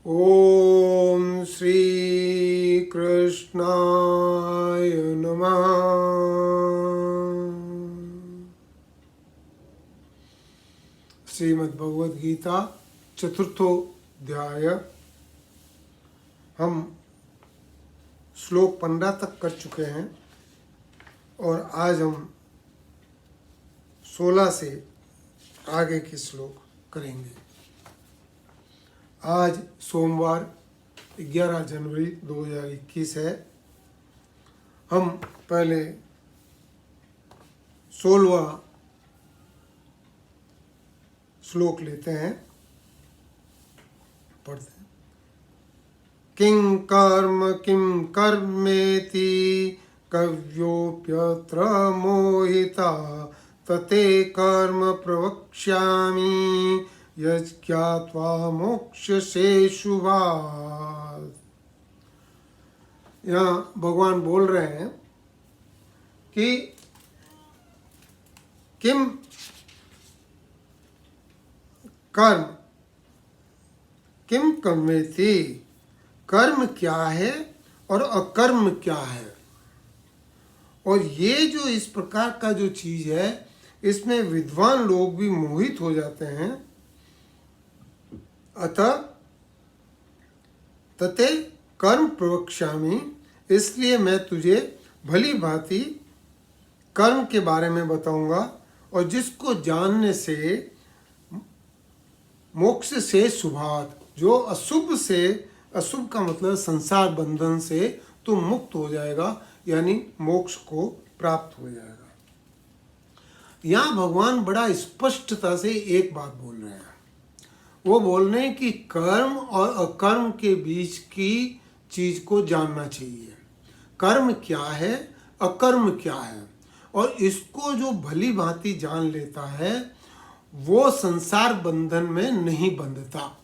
ओम श्री कृष्णाय नमः। श्रीमद् भगवद गीता चतुर्थोध्याय। हम श्लोक 15 तक कर चुके हैं और आज हम 16 से आगे के श्लोक करेंगे। आज सोमवार 11 जनवरी 2021 है। हम पहले 16वां श्लोक लेते हैं, पढ़ते हैं। किं कर्मेति कव्योऽप्यत्र मोहिता तते कर्म प्रवक्ष्यामि यज्ञात्वा मोक्षसे शुभात्। यहाँ भगवान बोल रहे हैं कि किम कर्मेति, कर्म क्या है और अकर्म क्या है। और ये जो इस प्रकार का जो चीज है, इसमें विद्वान लोग भी मोहित हो जाते हैं। अतः तते कर्म प्रवक्ष्यामि, इसलिए मैं तुझे भली भांति कर्म के बारे में बताऊंगा, और जिसको जानने से मोक्ष से शुभात्, जो अशुभ से, अशुभ का मतलब संसार बंधन से तो मुक्त हो जाएगा, यानी मोक्ष को प्राप्त हो जाएगा। यहाँ भगवान बड़ा स्पष्टता से एक बात बोल रहे हैं। वो बोल रहे हैं कि कर्म और अकर्म के बीच की चीज को जानना चाहिए। कर्म क्या है, अकर्म क्या है, और इसको जो भली भांति जान लेता है वो संसार बंधन में नहीं बंधता।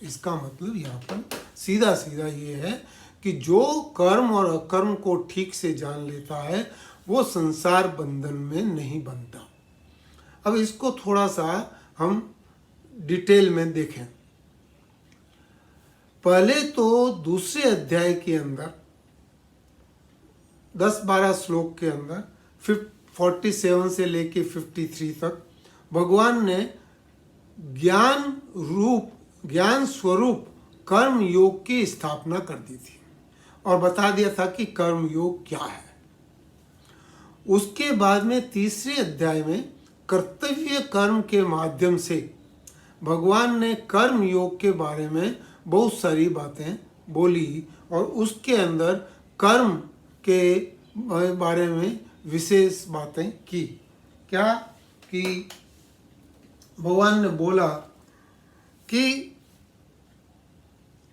इसका मतलब यहाँ पर सीधा सीधा ये है कि जो कर्म और अकर्म को ठीक से जान लेता है वो संसार बंधन में नहीं बनता। अब इसको थोड़ा सा हम डिटेल में देखें। पहले तो दूसरे अध्याय के अंदर 10-12 श्लोक के अंदर 47 से लेके 53 तक भगवान ने ज्ञान स्वरूप कर्म योग की स्थापना कर दी थी और बता दिया था कि कर्म योग क्या है। उसके बाद में तीसरे अध्याय में कर्तव्य कर्म के माध्यम से भगवान ने कर्म योग के बारे में बहुत सारी बातें बोली, और उसके अंदर कर्म के बारे में विशेष बातें की। क्या कि भगवान ने बोला कि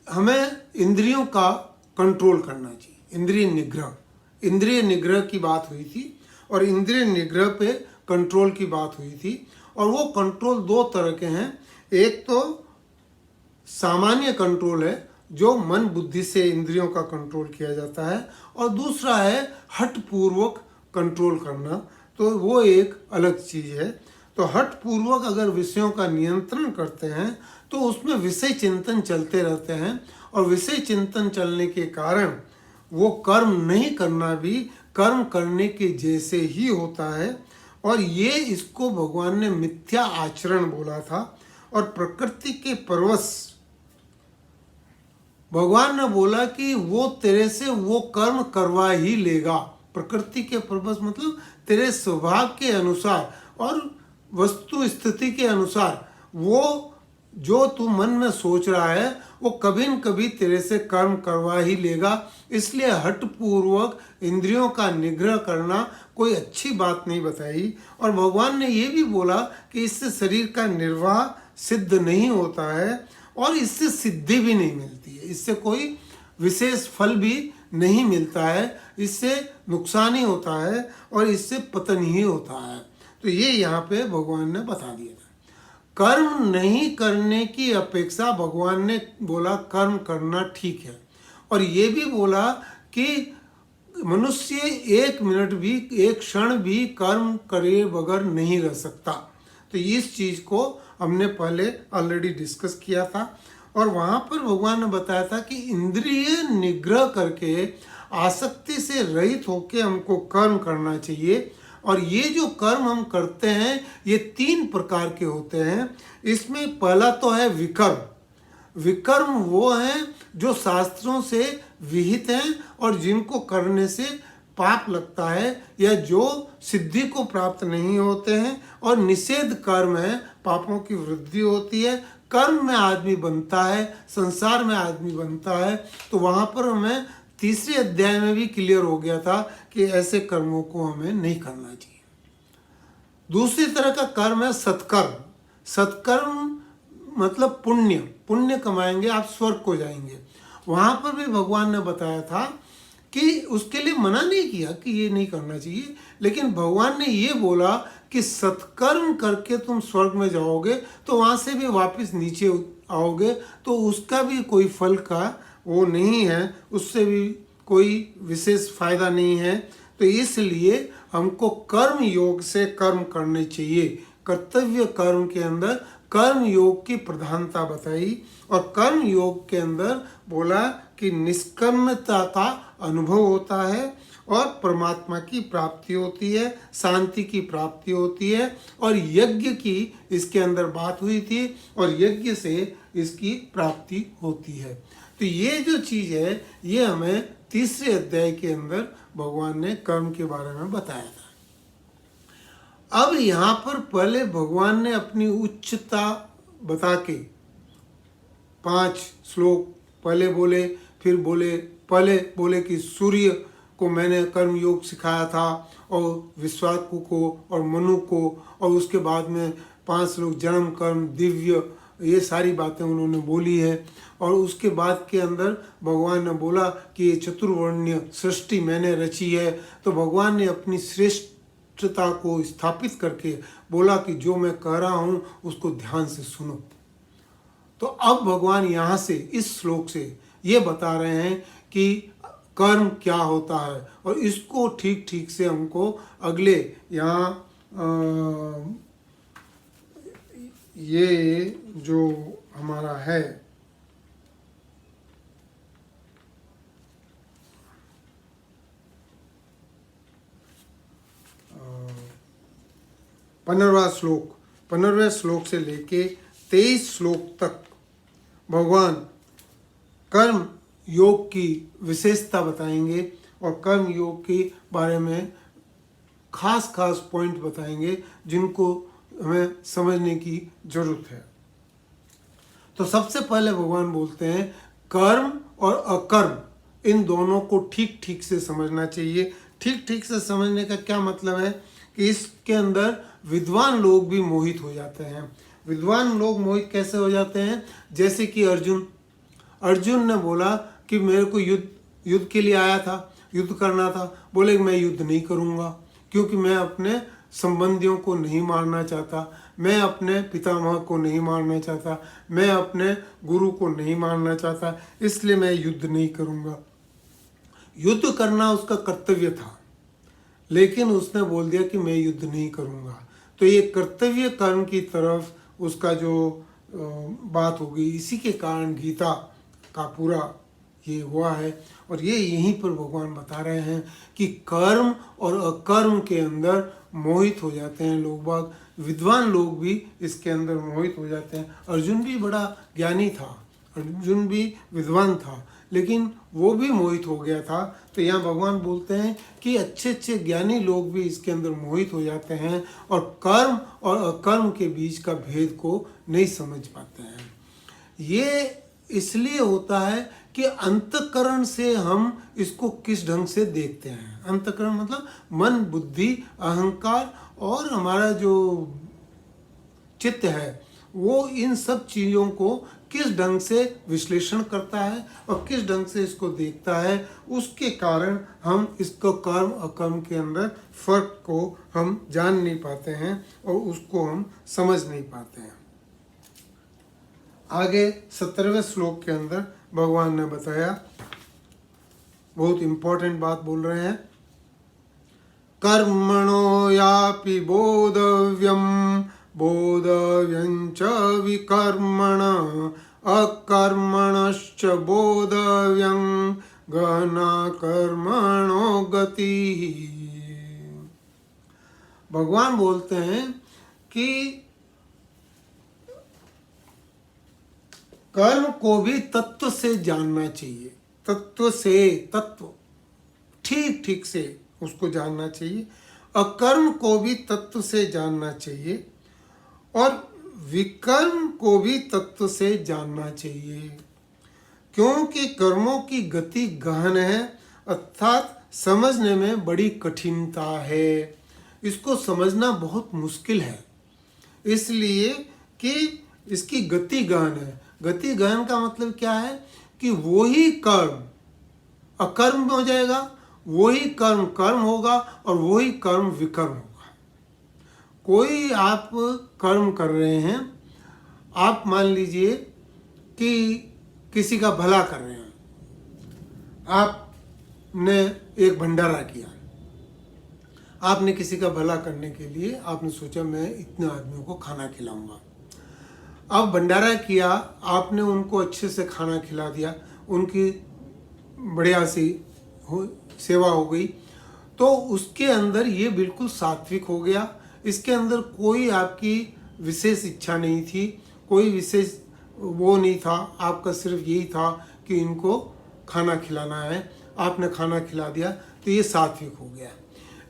हमें इंद्रियों का कंट्रोल करना चाहिए, इंद्रिय निग्रह की बात हुई थी, और इंद्रिय निग्रह पे कंट्रोल की बात हुई थी। और वो कंट्रोल दो तरह के हैं। एक तो सामान्य कंट्रोल है जो मन बुद्धि से इंद्रियों का कंट्रोल किया जाता है, और दूसरा है हठ पूर्वक कंट्रोल करना, तो वो एक अलग चीज है। तो हठ पूर्वक अगर विषयों का नियंत्रण करते हैं तो उसमें विषय चिंतन चलते रहते हैं, और विषय चिंतन चलने के कारण वो कर्म नहीं करना भी कर्म करने के जैसे ही होता है। और ये इसको भगवान ने मिथ्या आचरण बोला था। और प्रकृति के परवश भगवान ने बोला कि वो तेरे से वो कर्म करवा ही लेगा। प्रकृति के परवश मतलब तेरे स्वभाव के अनुसार और वस्तु स्थिति के अनुसार वो जो तू मन में सोच रहा है वो कभी न कभी तेरे से कर्म करवा ही लेगा। इसलिए हठ पूर्वक इंद्रियों का निग्रह करना कोई अच्छी बात नहीं बताई। और भगवान ने ये भी बोला कि इससे शरीर का निर्वाह सिद्ध नहीं होता है, और इससे सिद्धि भी नहीं मिलती है, इससे कोई विशेष फल भी नहीं मिलता है, इससे नुकसान ही होता है और इससे पतन ही होता है। तो ये यहाँ पे भगवान ने बता दिया था। कर्म नहीं करने की अपेक्षा भगवान ने बोला कर्म करना ठीक है, और ये भी बोला कि मनुष्य एक मिनट भी, एक क्षण भी कर्म करे बगैर नहीं रह सकता। तो इस चीज को हमने पहले ऑलरेडी डिस्कस किया था। और वहाँ पर भगवान ने बताया था कि इंद्रिय निग्रह करके आसक्ति से रहित होकर हमको कर्म करना चाहिए। और ये जो कर्म हम करते हैं ये 3 प्रकार के होते हैं। इसमें पहला तो है विकर्म। विकर्म वो हैं जो शास्त्रों से विहित हैं और जिनको करने से पाप लगता है या जो सिद्धि को प्राप्त नहीं होते हैं। और निषेध कर्म है, पापों की वृद्धि होती है, कर्म में आदमी बनता है, संसार में आदमी बनता है। तो वहाँ पर हमें तीसरे अध्याय में भी क्लियर हो गया था कि ऐसे कर्मों को हमें नहीं करना चाहिए। दूसरी तरह का कर्म है सत्कर्म। सत्कर्म मतलब पुण्य, पुण्य कमाएंगे आप स्वर्ग को जाएंगे। वहाँ पर भी भगवान ने बताया था कि उसके लिए मना नहीं किया कि ये नहीं करना चाहिए, लेकिन भगवान ने ये बोला कि सत्कर्म करके तुम स्वर्ग में जाओगे तो वहाँ से भी वापस नीचे आओगे, तो उसका भी कोई फल का वो नहीं है, उससे भी कोई विशेष फायदा नहीं है। तो इसलिए हमको कर्म योग से कर्म करने चाहिए। कर्तव्य कर्म के अंदर कर्म योग की प्रधानता बताई और कर्म योग के अंदर बोला कि निष्कर्मता का अनुभव होता है और परमात्मा की प्राप्ति होती है, शांति की प्राप्ति होती है। और यज्ञ की इसके अंदर बात हुई थी और यज्ञ से इसकी प्राप्ति होती है। तो ये जो चीज़ है ये हमें तीसरे अध्याय के अंदर भगवान ने कर्म के बारे में बताया था। अब यहाँ पर पहले भगवान ने अपनी उच्चता बता के 5 श्लोक पहले बोले, फिर पहले बोले कि सूर्य को मैंने कर्म योग सिखाया था और विश्वाकु को और मनु को, और उसके बाद में 5 श्लोक जन्म कर्म दिव्य, ये सारी बातें उन्होंने बोली है। और उसके बाद के अंदर भगवान ने बोला कि ये चतुर्वर्ण्य सृष्टि मैंने रची है। तो भगवान ने अपनी श्रेष्ठता को स्थापित करके बोला कि जो मैं कह रहा हूँ उसको ध्यान से सुनो। तो अब भगवान यहाँ से इस श्लोक से ये बता रहे हैं कि कर्म क्या होता है और इसको ठीक ठीक से हमको अगले यहाँ ये जो हमारा है 15वें श्लोक से लेके 23 श्लोक तक भगवान कर्म योग की विशेषता बताएंगे और कर्म योग के बारे में खास पॉइंट बताएंगे जिनको हमें समझने की जरूरत है। तो सबसे पहले भगवान बोलते हैं कर्म और अकर्म इन दोनों को ठीक ठीक से समझना चाहिए। ठीक ठीक से समझने का क्या मतलब है कि इसके अंदर विद्वान लोग भी मोहित हो जाते हैं। विद्वान लोग मोहित कैसे हो जाते हैं? जैसे कि अर्जुन ने बोला कि मेरे को युद्ध के लिए आया था, युद्ध करना था। बोले मैं युद्ध नहीं करूँगा क्योंकि मैं अपने संबंधियों को नहीं मारना चाहता, मैं अपने पितामह को नहीं मारना चाहता, मैं अपने गुरु को नहीं मारना चाहता, इसलिए मैं युद्ध नहीं करूँगा। युद्ध करना उसका कर्तव्य था, लेकिन उसने बोल दिया कि मैं युद्ध नहीं करूँगा। तो ये कर्तव्य कर्म की तरफ उसका जो बात होगी, इसी के कारण गीता का पूरा ये हुआ है। और ये यहीं पर भगवान बता रहे हैं कि कर्म और अकर्म के अंदर मोहित हो जाते हैं लोग बाग। विद्वान लोग भी इसके अंदर मोहित हो जाते हैं। अर्जुन भी बड़ा ज्ञानी था, अर्जुन भी विद्वान था, लेकिन वो भी मोहित हो गया था। तो यहाँ भगवान बोलते हैं कि अच्छे अच्छे ज्ञानी लोग भी इसके अंदर मोहित हो जाते हैं और कर्म और अकर्म के बीच का भेद को नहीं समझ पाते हैं। ये इसलिए होता है कि अंतःकरण से हम इसको किस ढंग से देखते हैं। अंतःकरण मतलब मन, बुद्धि, अहंकार और हमारा जो चित्त है वो इन सब चीज़ों को किस ढंग से विश्लेषण करता है और किस ढंग से इसको देखता है, उसके कारण हम इसको कर्म अकर्म के अंदर फर्क को हम जान नहीं पाते हैं और उसको हम समझ नहीं पाते हैं। आगे 17वें श्लोक के अंदर भगवान ने बताया, बहुत इंपॉर्टेंट बात बोल रहे हैं, कर्मणो यापि बोधव्यं बोधव्यं च विकर्मण अकर्मणश्च बोधव्यं गहना कर्मणो गति। भगवान बोलते हैं कि कर्म को भी तत्व से जानना चाहिए, तत्व से, तत्व ठीक ठीक से उसको जानना चाहिए। अकर्म को भी तत्व से जानना चाहिए और विकर्म को भी तत्व से जानना चाहिए, क्योंकि कर्मों की गति गहन है, अर्थात समझने में बड़ी कठिनता है। इसको समझना बहुत मुश्किल है, इसलिए कि इसकी गति गहन है। गति गहन का मतलब क्या है कि वही कर्म अकर्म हो जाएगा, वही कर्म कर्म होगा और वही कर्म विकर्म होगा। कोई आप कर्म कर रहे हैं, आप मान लीजिए कि किसी का भला कर रहे हैं, आपने एक भंडारा किया, आपने किसी का भला करने के लिए आपने सोचा मैं इतने आदमियों को खाना खिलाऊंगा। अब भंडारा किया, आपने उनको अच्छे से खाना खिला दिया, उनकी बढ़िया सी सेवा हो गई, तो उसके अंदर ये बिल्कुल सात्विक हो गया। इसके अंदर कोई आपकी विशेष इच्छा नहीं थी, कोई विशेष वो नहीं था, आपका सिर्फ यही था कि इनको खाना खिलाना है, आपने खाना खिला दिया, तो ये सात्विक हो गया।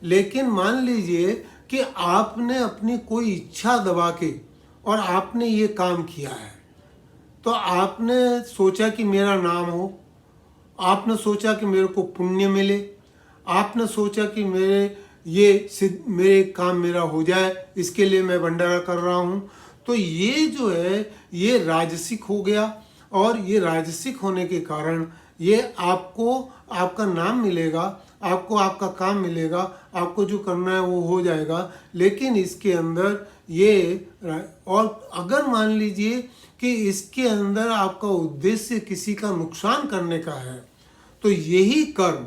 लेकिन मान लीजिए कि आपने अपनी कोई इच्छा दबा के और आपने ये काम किया है, तो आपने सोचा कि मेरा नाम हो, आपने सोचा कि मेरे को पुण्य मिले, आपने सोचा कि मेरे काम मेरा हो जाए, इसके लिए मैं भंडारा कर रहा हूँ, तो ये जो है ये राजसिक हो गया। और ये राजसिक होने के कारण ये आपको आपका नाम मिलेगा, आपको आपका काम मिलेगा, आपको जो करना है वो हो जाएगा, लेकिन इसके अंदर ये, और अगर मान लीजिए कि इसके अंदर आपका उद्देश्य किसी का नुकसान करने का है, तो यही कर्म,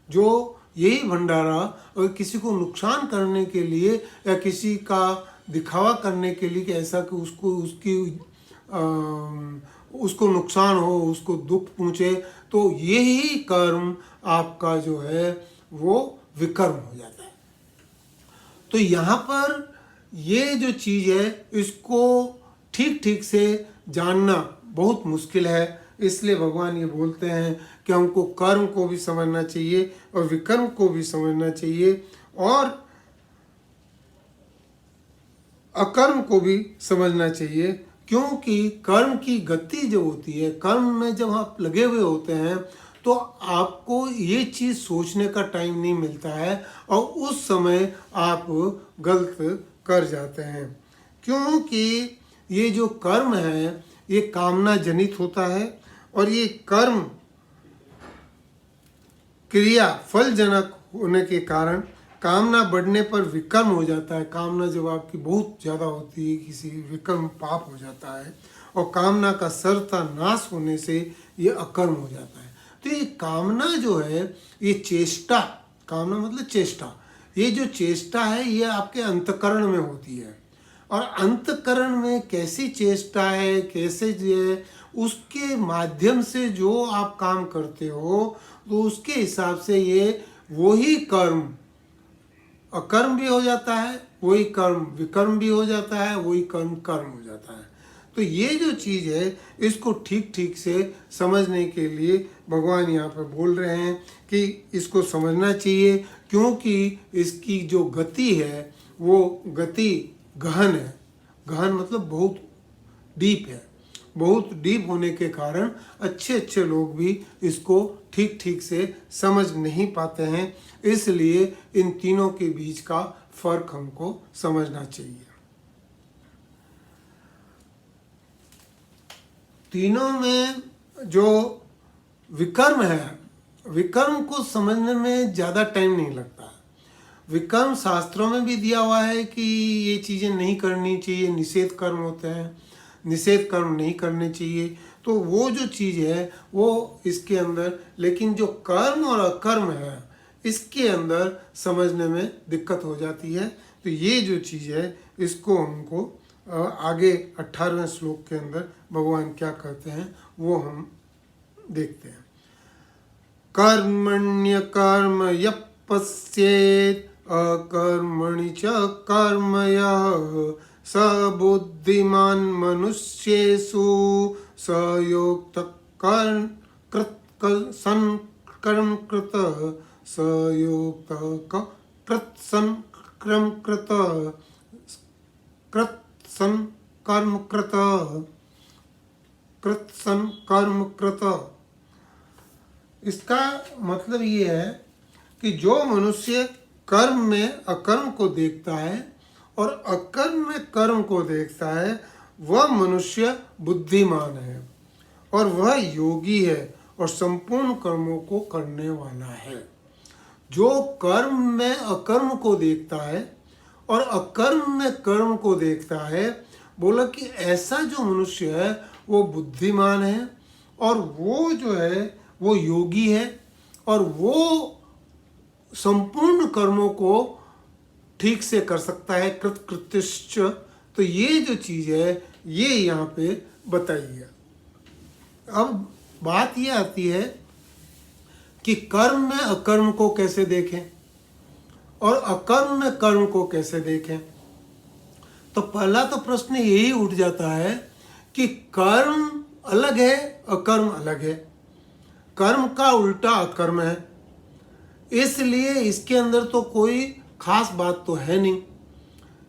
जो यही भंडारा और किसी को नुकसान करने के लिए या किसी का दिखावा करने के लिए कि ऐसा कि उसको नुकसान हो, उसको दुख पहुँचे, तो यही कर्म आपका जो है वो विकर्म हो जाता है। तो यहाँ पर ये जो चीज़ है इसको ठीक ठीक से जानना बहुत मुश्किल है, इसलिए भगवान ये बोलते हैं कि हमको कर्म को भी समझना चाहिए और विकर्म को भी समझना चाहिए और अकर्म को भी समझना चाहिए, क्योंकि कर्म की गति जो होती है, कर्म में जब आप लगे हुए होते हैं तो आपको ये चीज़ सोचने का टाइम नहीं मिलता है और उस समय आप गलत कर जाते हैं, क्योंकि ये जो कर्म है ये कामना जनित होता है और ये कर्म क्रिया फलजनक होने के कारण कामना बढ़ने पर विकर्म हो जाता है। कामना जब आपकी बहुत ज़्यादा होती है, किसी विकर्म पाप हो जाता है और कामना का सर्वथा नाश होने से ये अकर्म हो जाता है। तो ये कामना जो है ये चेष्टा, कामना मतलब चेष्टा, ये जो चेष्टा है ये आपके अंतःकरण में होती है और अंतःकरण में कैसी चेष्टा है, कैसे जो उसके माध्यम से जो आप काम करते हो तो उसके हिसाब से ये वही कर्म अकर्म भी हो जाता है, वही कर्म विकर्म भी हो जाता है, वही कर्म कर्म हो जाता है। तो ये जो चीज़ है इसको ठीक ठीक से समझने के लिए भगवान यहाँ पर बोल रहे हैं कि इसको समझना चाहिए, क्योंकि इसकी जो गति है वो गति गहन है। गहन मतलब बहुत डीप है, बहुत डीप होने के कारण अच्छे अच्छे लोग भी इसको ठीक ठीक से समझ नहीं पाते हैं, इसलिए इन तीनों के बीच का फर्क हमको समझना चाहिए। तीनों में जो विकर्म है, विकर्म को समझने में ज़्यादा टाइम नहीं लगता। विकर्म शास्त्रों में भी दिया हुआ है कि ये चीज़ें नहीं करनी चाहिए, निषेध कर्म होते हैं, निषेध कर्म नहीं करने चाहिए, तो वो जो चीज़ है वो इसके अंदर, लेकिन जो कर्म और अकर्म है इसके अंदर समझने में दिक्कत हो जाती है। तो ये जो चीज़ है इसको हमको आगे 18वें श्लोक के अंदर भगवान क्या कहते हैं वो हम देखते हैं। कर्मण्य कर्म यः पश्येत् अकर्मणि च कर्म यः स बुद्धिमान् मनुष्येषु स युक्तः कर्म कृतः स युक्तः कृत्सन् कर्म कृतः। इसका मतलब ये है कि जो मनुष्य कर्म में अकर्म को देखता है और अकर्म में कर्म को देखता है वह मनुष्य बुद्धिमान है और वह योगी है और संपूर्ण कर्मों को करने वाला है। जो कर्म में अकर्म को देखता है और अकर्म में कर्म को देखता है, बोला कि ऐसा जो मनुष्य है वो बुद्धिमान है और वो जो है वो योगी है और वो संपूर्ण कर्मों को ठीक से कर सकता है, कृतकृत्यश्च। तो ये जो चीज़ है ये यहाँ पे बताई है। अब बात ये आती है कि कर्म में अकर्म को कैसे देखें और अकर्म में कर्म को कैसे देखें। तो पहला तो प्रश्न यही उठ जाता है कि कर्म अलग है, अकर्म अलग है। कर्म का उल्टा अकर्म है, इसलिए इसके अंदर तो कोई खास बात तो है नहीं।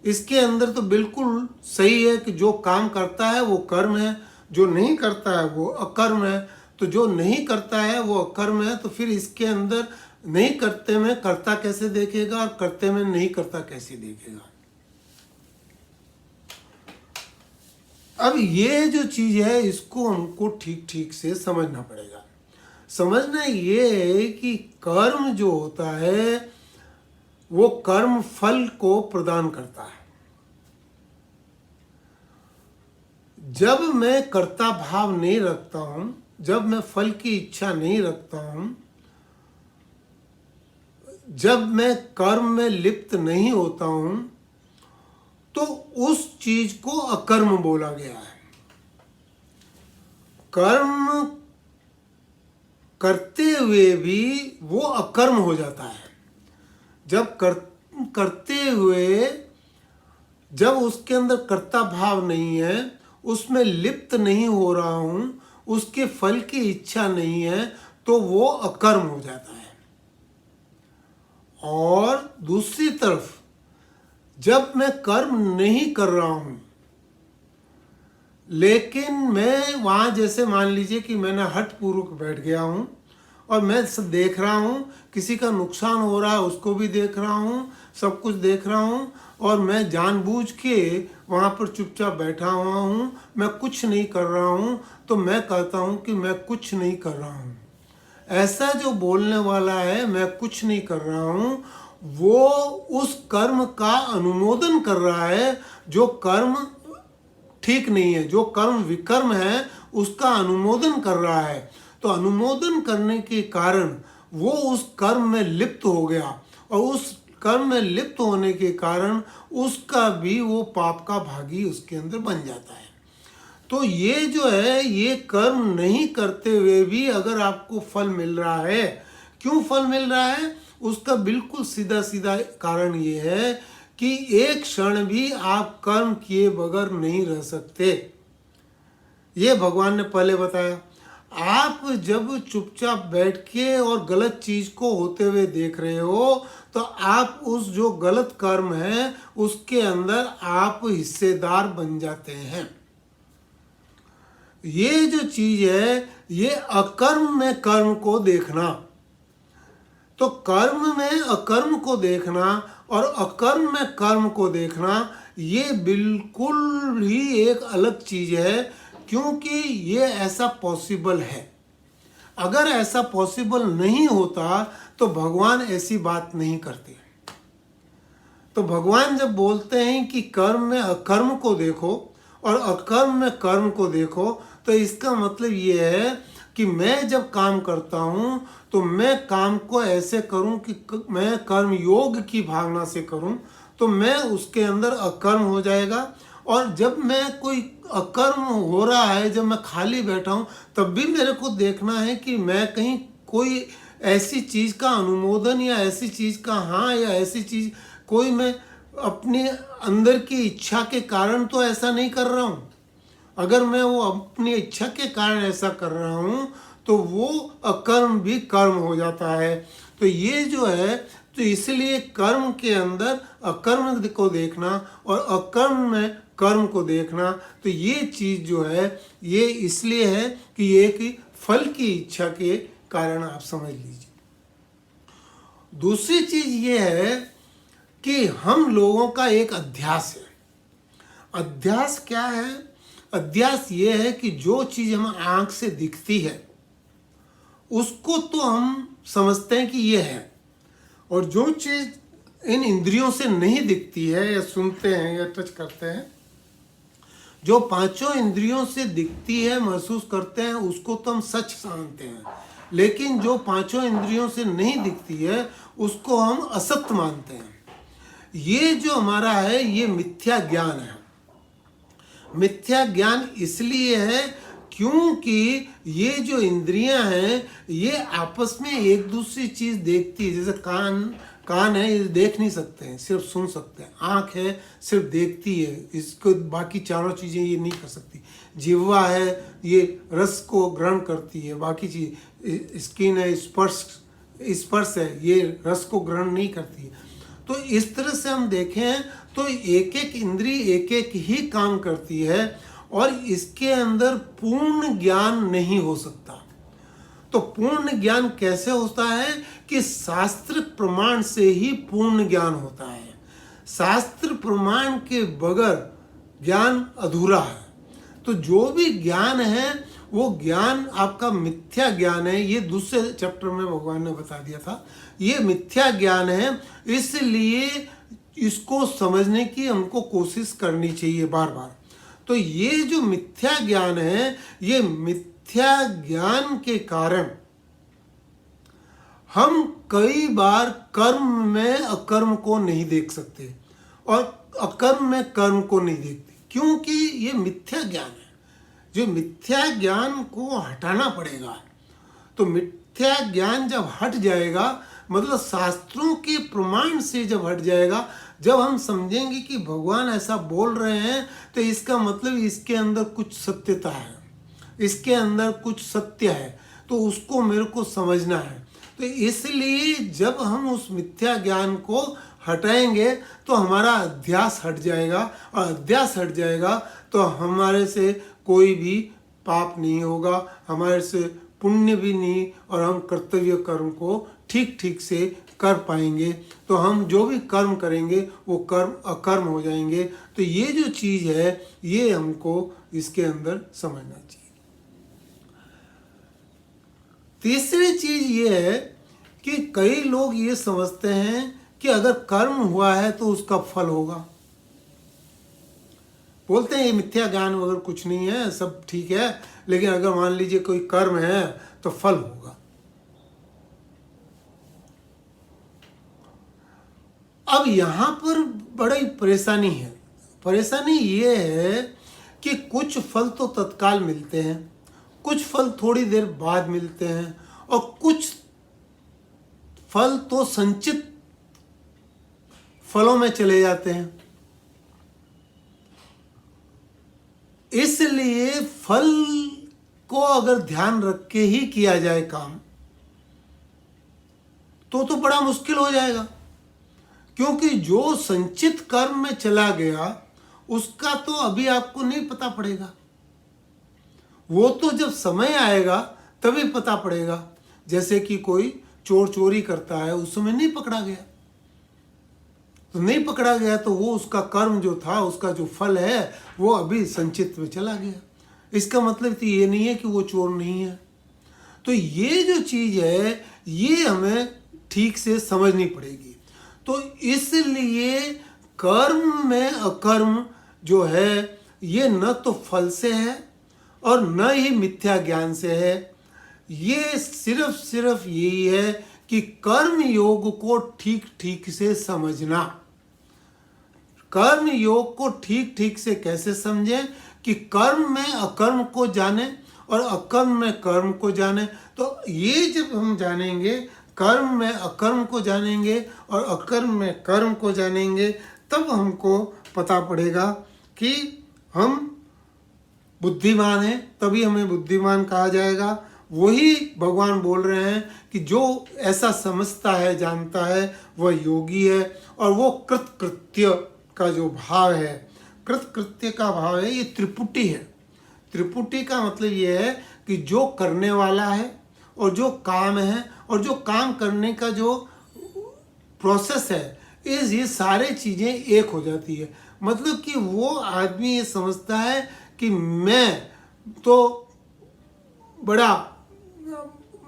इसके अंदर तो बिल्कुल सही है कि जो काम करता है वो कर्म है, जो नहीं करता है वो अकर्म है। तो जो नहीं करता है वो अकर्म है, तो फिर इसके अंदर नहीं करते में करता कैसे देखेगा और करते में नहीं करता कैसे देखेगा। अब ये जो चीज है इसको हमको ठीक ठीक से समझना पड़ेगा। समझना ये है कि कर्म जो होता है वो कर्म फल को प्रदान करता है। जब मैं कर्ता भाव नहीं रखता हूं, जब मैं फल की इच्छा नहीं रखता हूं, जब मैं कर्म में लिप्त नहीं होता हूं, तो उस चीज को अकर्म बोला गया है। कर्म करते हुए भी वो अकर्म हो जाता है। जब करते हुए जब उसके अंदर कर्ता भाव नहीं है, उसमें लिप्त नहीं हो रहा हूं, उसके फल की इच्छा नहीं है, तो वो अकर्म हो जाता है। और दूसरी तरफ जब मैं कर्म नहीं कर रहा हूं, लेकिन मैं वहां जैसे मान लीजिए कि मैंने हठपूर्वक बैठ गया हूं और मैं सब देख रहा हूं, किसी का नुकसान हो रहा है उसको भी देख रहा हूं, सब कुछ देख रहा हूं और मैं जानबूझ के वहां पर चुपचाप बैठा हुआ हूं, मैं कुछ नहीं कर रहा हूं, तो मैं कहता हूं कि मैं कुछ नहीं कर रहा हूं। ऐसा जो बोलने वाला है मैं कुछ नहीं कर रहा हूं, वो उस कर्म का अनुमोदन कर रहा है जो कर्म ठीक नहीं है, जो कर्म विकर्म है उसका अनुमोदन कर रहा है। तो अनुमोदन करने के कारण वो उस कर्म में लिप्त हो गया और उस कर्म में लिप्त होने के कारण उसका भी वो पाप का भागी उसके अंदर बन जाता है। तो ये जो है ये कर्म नहीं करते हुए भी अगर आपको फल मिल रहा है, क्यों फल मिल रहा है? उसका बिल्कुल सीधा सीधा कारण ये है कि एक क्षण भी आप कर्म किए बगैर नहीं रह सकते। ये भगवान ने पहले बताया। आप जब चुपचाप बैठ के और गलत चीज को होते हुए देख रहे हो, तो आप उस जो गलत कर्म है उसके अंदर आप हिस्सेदार बन जाते हैं। ये जो चीज है ये अकर्म में कर्म को देखना, तो कर्म में अकर्म को देखना और अकर्म में कर्म को देखना ये बिल्कुल ही एक अलग चीज है, क्योंकि ये ऐसा पॉसिबल है। अगर ऐसा पॉसिबल नहीं होता तो भगवान ऐसी बात नहीं करते। तो भगवान जब बोलते हैं कि कर्म में अकर्म को देखो और अकर्म में कर्म को देखो, तो इसका मतलब ये है कि मैं जब काम करता हूं तो मैं काम को ऐसे करूं कि मैं कर्म योग की भावना से करूं, तो मैं उसके अंदर अकर्म हो जाएगा और जब मैं कोई अकर्म हो रहा है, जब मैं खाली बैठा हूँ, तब भी मेरे को देखना है कि मैं कहीं कोई ऐसी चीज़ का अनुमोदन या ऐसी चीज़ का हाँ या ऐसी चीज़ कोई मैं अपने अंदर की इच्छा के कारण तो ऐसा नहीं कर रहा हूँ। अगर मैं वो अपनी इच्छा के कारण ऐसा कर रहा हूँ तो वो अकर्म भी कर्म हो जाता है। तो ये जो है, तो इसलिए कर्म के अंदर अकर्म को देखना और अकर्म में कर्म को देखना, तो ये चीज़ जो है ये इसलिए है कि ये कि फल की इच्छा के कारण आप समझ लीजिए। दूसरी चीज़ ये है कि हम लोगों का एक अध्यास है। अध्यास क्या है? अध्यास ये है कि जो चीज़ हम आँख से दिखती है उसको तो हम समझते हैं कि ये है, और जो चीज़ इन इंद्रियों से नहीं दिखती है या सुनते हैं या टच करते हैं, जो पांचों इंद्रियों से दिखती है, महसूस करते हैं, उसको तो हम सच मानते हैं। लेकिन जो पांचों इंद्रियों से नहीं दिखती है उसको हम असत्य मानते हैं। ये जो हमारा है ये मिथ्या ज्ञान है। मिथ्या ज्ञान इसलिए है क्योंकि ये जो इंद्रियां हैं ये आपस में एक दूसरी चीज देखती है। जैसे कान है, ये देख नहीं सकते हैं, सिर्फ सुन सकते हैं। आँख है, सिर्फ देखती है, इसको बाकी चारों चीज़ें ये नहीं कर सकती। जिह्वा है, ये रस को ग्रहण करती है, बाकी चीज स्किन है, स्पर्श है, ये रस को ग्रहण नहीं करती है। तो इस तरह से हम देखें तो एक एक इंद्री एक एक ही काम करती है और इसके अंदर पूर्ण ज्ञान नहीं हो सकता। तो पूर्ण ज्ञान कैसे होता है कि शास्त्र प्रमाण से ही पूर्ण ज्ञान होता है। शास्त्र प्रमाण के बगैर ज्ञान अधूरा है। तो जो भी ज्ञान है वो ज्ञान आपका मिथ्या ज्ञान है। ये दूसरे चैप्टर में भगवान ने बता दिया था, ये मिथ्या ज्ञान है। इसलिए इसको समझने की हमको कोशिश करनी चाहिए बार बार। तो ये जो मिथ्या ज्ञान है, ये मिथ्या ज्ञान के कारण हम कई बार कर्म में अकर्म को नहीं देख सकते और अकर्म में कर्म को नहीं देखते, क्योंकि ये मिथ्या ज्ञान है। जो मिथ्या ज्ञान को हटाना पड़ेगा। तो मिथ्या ज्ञान जब हट जाएगा, मतलब शास्त्रों के प्रमाण से जब हट जाएगा, जब हम समझेंगे कि भगवान ऐसा बोल रहे हैं तो इसका मतलब इसके अंदर कुछ सत्यता है, इसके अंदर कुछ सत्य है, तो उसको मेरे को समझना है। तो इसलिए जब हम उस मिथ्या ज्ञान को हटाएंगे तो हमारा अध्यास हट जाएगा, और अध्यास हट जाएगा तो हमारे से कोई भी पाप नहीं होगा, हमारे से पुण्य भी नहीं, और हम कर्तव्य कर्म को ठीक ठीक से कर पाएंगे। तो हम जो भी कर्म करेंगे वो कर्म अकर्म हो जाएंगे। तो ये जो चीज़ है ये हमको इसके अंदर समझना चाहिए। तीसरी चीज़ ये है कि कई लोग ये समझते हैं कि अगर कर्म हुआ है तो उसका फल होगा। बोलते हैं ये मिथ्या ज्ञान वगैरह कुछ नहीं है, सब ठीक है, लेकिन अगर मान लीजिए कोई कर्म है तो फल होगा। अब यहाँ पर बड़ी परेशानी है। परेशानी ये है कि कुछ फल तो तत्काल मिलते हैं, कुछ फल थोड़ी देर बाद मिलते हैं, और कुछ फल तो संचित फलों में चले जाते हैं। इसलिए फल को अगर ध्यान रख के ही किया जाए काम तो बड़ा मुश्किल हो जाएगा, क्योंकि जो संचित कर्म में चला गया उसका तो अभी आपको नहीं पता पड़ेगा, वो तो जब समय आएगा तभी पता पड़ेगा। जैसे कि कोई चोर चोरी करता है, उस समय नहीं पकड़ा गया, तो नहीं पकड़ा गया तो वो उसका कर्म जो था, उसका जो फल है वो अभी संचित में चला गया। इसका मतलब तो ये नहीं है कि वो चोर नहीं है। तो ये जो चीज़ है ये हमें ठीक से समझनी पड़ेगी। तो इसलिए कर्म में अकर्म जो है ये न तो फल से है और न ही मिथ्या ज्ञान से है। ये सिर्फ यही है कि कर्म योग को ठीक ठीक से समझना। कर्म योग को ठीक ठीक से कैसे समझें कि कर्म में अकर्म को जाने और अकर्म में कर्म को जाने। तो ये जब हम जानेंगे, कर्म में अकर्म को जानेंगे और अकर्म में कर्म को जानेंगे, तब हमको पता पड़ेगा कि हम बुद्धिमान हैं, तभी हमें बुद्धिमान कहा जाएगा। वही भगवान बोल रहे हैं कि जो ऐसा समझता है, जानता है, वह योगी है। और वो कृतकृत्य का जो भाव है, कृतकृत्य का भाव है, ये त्रिपुटी है। त्रिपुटी का मतलब ये है कि जो करने वाला है और जो काम है और जो काम करने का जो प्रोसेस है, ये सारे चीज़ें एक हो जाती है। मतलब कि वो आदमी ये समझता है कि मैं तो बड़ा,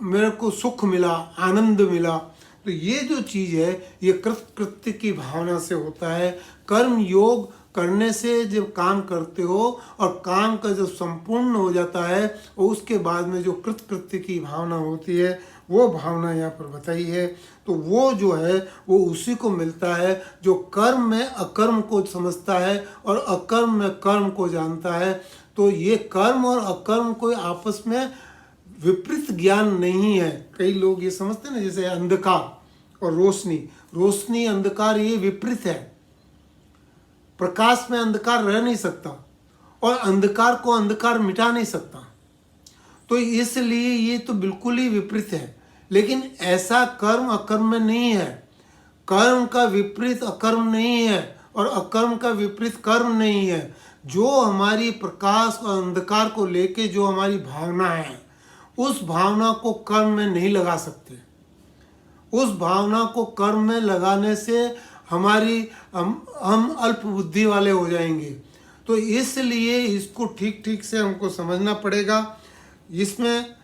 मेरे को सुख मिला, आनंद मिला। तो ये जो चीज़ है, ये कृतकृत्य की भावना से होता है। कर्म योग करने से जब काम करते हो और काम का जब संपूर्ण हो जाता है, और उसके बाद में जो कृतकृत्य की भावना होती है, वो भावना यहाँ पर बताई है। तो वो जो है वो उसी को मिलता है जो कर्म में अकर्म को समझता है और अकर्म में कर्म को जानता है। तो ये कर्म और अकर्म कोई आपस में विपरीत ज्ञान नहीं है। कई लोग ये समझते हैं ना, जैसे अंधकार और रोशनी, रोशनी अंधकार ये विपरीत है। प्रकाश में अंधकार रह नहीं सकता और अंधकार को अंधकार मिटा नहीं सकता। तो इसलिए ये तो बिल्कुल ही विपरीत है। लेकिन ऐसा कर्म अकर्म में नहीं है। कर्म का विपरीत अकर्म नहीं है और अकर्म का विपरीत कर्म नहीं है। जो हमारी प्रकाश और अंधकार को लेके जो हमारी भावना है, उस भावना को कर्म में नहीं लगा सकते। उस भावना को कर्म में लगाने से हम अल्प बुद्धि वाले हो जाएंगे। तो इसलिए इसको ठीक ठीक से हमको समझना पड़ेगा। इसमें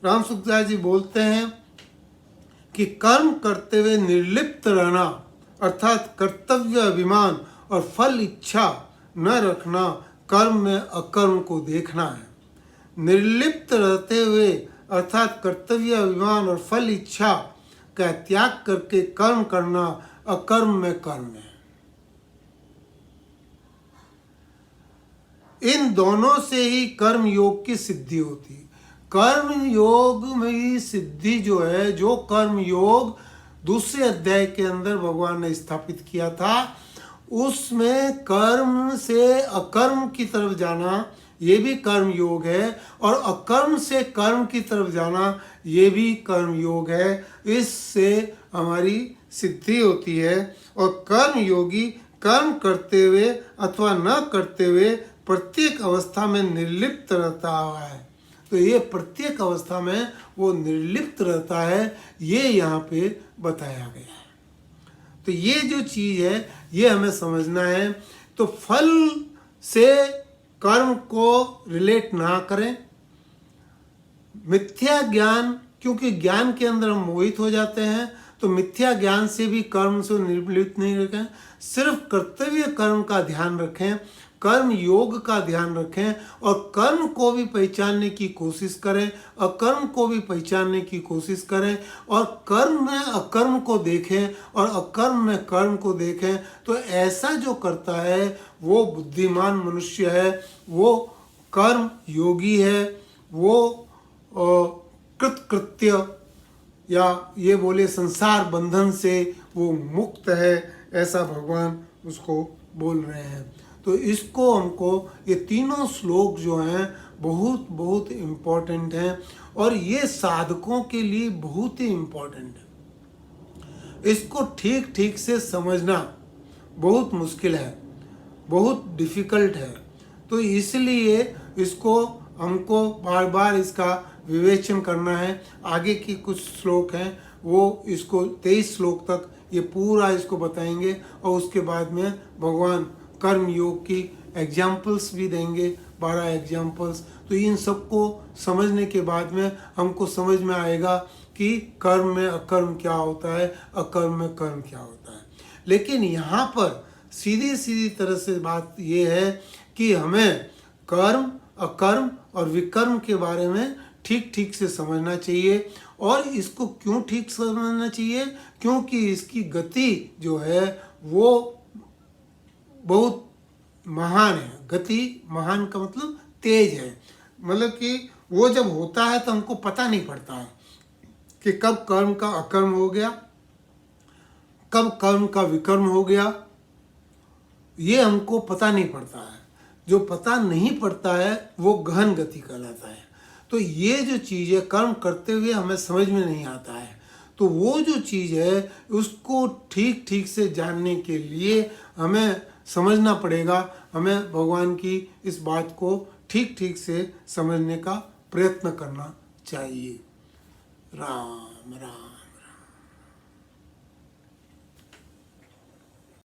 राम सुखदास जी बोलते हैं कि कर्म करते हुए निर्लिप्त रहना, अर्थात कर्तव्य अभिमान और फल इच्छा न रखना, कर्म में अकर्म को देखना है। निर्लिप्त रहते हुए अर्थात कर्तव्य अभिमान और फल इच्छा का त्याग करके कर्म करना, अकर्म में कर्म है। इन दोनों से ही कर्म योग की सिद्धि होती है। कर्म योग में ही सिद्धि जो है, जो कर्म योग दूसरे अध्याय के अंदर भगवान ने स्थापित किया था, उसमें कर्म से अकर्म की तरफ जाना, ये भी कर्म योग है। और अकर्म से कर्म की तरफ जाना, ये भी कर्म योग है। इससे हमारी सिद्धि होती है। और कर्म योगी कर्म करते हुए अथवा न करते हुए प्रत्येक अवस्था में निर्लिप्त रहता है। तो ये प्रत्येक अवस्था में वो निर्लिप्त रहता है, ये यहाँ पे बताया गया है। तो ये जो चीज़ है, ये हमें समझना है। तो फल से कर्म को रिलेट ना करें। मिथ्या ज्ञान, क्योंकि ज्ञान के अंदर हम मोहित हो जाते हैं, तो मिथ्या ज्ञान से भी कर्म से निर्लिप्त नहीं रखें। सिर्फ कर्तव्य कर्म का ध्यान रखें, कर्म योग का ध्यान रखें और कर्म को भी पहचानने की कोशिश करें, अकर्म को भी पहचानने की कोशिश करें। और कर्म में अकर्म को देखें और अकर्म में कर्म को देखें। तो ऐसा जो करता है वो बुद्धिमान मनुष्य है, वो कर्म योगी है, वो कृतकृत्य या ये बोले संसार बंधन से वो मुक्त है, ऐसा भगवान उसको बोल रहे हैं। तो इसको हमको, ये तीनों श्लोक जो हैं बहुत बहुत इम्पोर्टेंट हैं और ये साधकों के लिए बहुत ही इम्पोर्टेंट है। इसको ठीक ठीक से समझना बहुत मुश्किल है, बहुत डिफ़िकल्ट है। तो इसलिए इसको हमको बार बार इसका विवेचन करना है। आगे की कुछ श्लोक हैं, वो इसको 23 श्लोक तक ये पूरा इसको बताएंगे और उसके बाद में भगवान कर्म योग की एग्जाम्पल्स भी देंगे, 12 एग्जाम्पल्स। तो इन सबको समझने के बाद में हमको समझ में आएगा कि कर्म में अकर्म क्या होता है, अकर्म में कर्म क्या होता है। लेकिन यहाँ पर सीधी सीधी तरह से बात ये है कि हमें कर्म, अकर्म और विकर्म के बारे में ठीक ठीक से समझना चाहिए। और इसको क्यों ठीक समझना चाहिए? क्योंकि इसकी गति जो है वो बहुत महान है। गति महान का मतलब तेज है, मतलब कि वो जब होता है तो हमको पता नहीं पड़ता है कि कब कर्म का अकर्म हो गया, कब कर्म का विकर्म हो गया, ये हमको पता नहीं पड़ता है। जो पता नहीं पड़ता है वो गहन गति कहलाता है। तो ये जो चीज़ है कर्म करते हुए हमें समझ में नहीं आता है, तो वो जो चीज़ है उसको ठीक ठीक से जानने के लिए हमें समझना पड़ेगा, हमें भगवान की इस बात को ठीक ठीक से समझने का प्रयत्न करना चाहिए। राम राम।